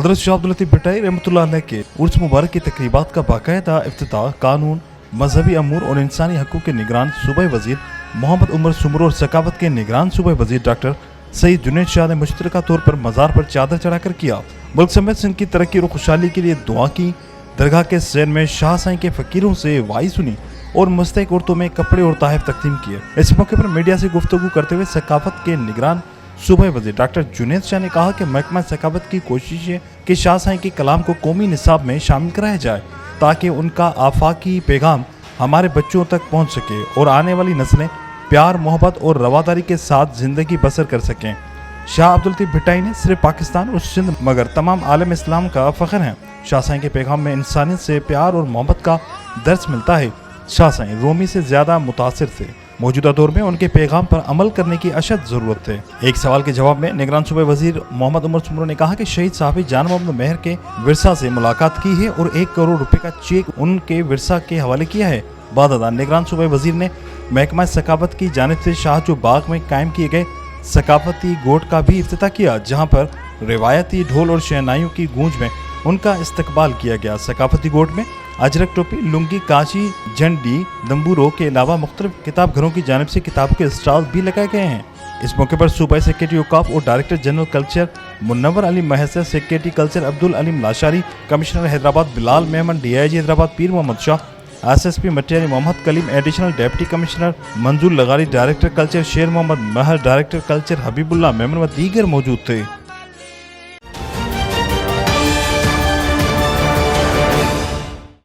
हज़रत शाह अब्दुल लतीफ़ भट्टाई रहमतुल्लाह अलैह के उर्स मुबारक की तकरीबात का बाकायदा इफ्तिताह कानून, मजहबी अमूर और इंसानी हकूक़ के निगरान सूबाई वज़ीर मोहम्मद उमर सुमरो और सकावत के निगरान सूबाई वज़ीर डॉक्टर सईद जुनैद शाह ने मुश्तरका तौर पर मज़ार पर चादर चढ़ाकर किया। मुल्क समेत सिंध की तरक्की और खुशहाली के लिए दुआ की। दरगाह के सैन में शाह साईं के फ़कीरों से वाई सुनी और मुस्तहिक औरतों में कपड़े और तोहफ़े तकसीम किए। इस मौके पर मीडिया से गुफ्तगू करते हुए सकाफत के निगरान सूबाई वज़ीर डॉक्टर जुनैद शाह ने कहा कि महकमा सकाफत की कोशिश है कि शाह साईं के कलाम को कौमी निसाब में शामिल कराया जाए ताकि उनका आफाकी पैगाम हमारे बच्चों तक पहुँच सके और आने वाली नस्लें प्यार, मोहब्बत और रवादारी के साथ ज़िंदगी बसर कर सकें। शाह अब्दुल लतीफ़ भट्टाई ने सिर्फ पाकिस्तान और सिंध मगर तमाम आलम इस्लाम का फ़ख्र है। शाह साईं के पैगाम में इंसानियत से प्यार और मोहब्बत का दर्स मिलता है। शाह साईं रोमी से ज़्यादा मुतासिर थे। मौजूदा दौर में उनके पैगाम पर अमल करने की अशद ज़रूरत है। एक सवाल के जवाब में निगरान सूबाई वज़ीर मोहम्मद उमर सुमरो ने कहा कि शहीद साहब जान मोहम्मद मेहर के विरसा से मुलाकात की है और 1 करोड़ रुपए का चेक उनके विरसा के हवाले किया है। बाद निगरान सूबाई वज़ीर ने महकमा सकाफत की जानिब से शाहजो बाग में कायम किए गए सकाफती गोट का भी इफ्तिताह किया, जहाँ पर रिवायती ढोल और शहनाइयों की गूंज में उनका इस्तकबाल किया गया। सकाफती गोट में अजरक टोपी, लुंगी, कांची, झंडी, दम्बूरो के अलावा मुख्तलिफ किताब घरों की जानिब से किताबों के स्टॉल भी लगाए गए हैं। इस मौके पर सूबाई सेक्रेटरी औकाफ और director general culture Munawar Ali Mohsin, secretary culture Abdul Aleem Lashari, commissioner Hyderabad Bilal Memon, DIG Hyderabad Pir Mohammad Shah, SSP Matiari Mohammad Kaleem, additional deputy commissioner Manzoor Lagari, director culture Sher Mohammad Mahar, director culture Habibullah Memon व दीगर मौजूद थे।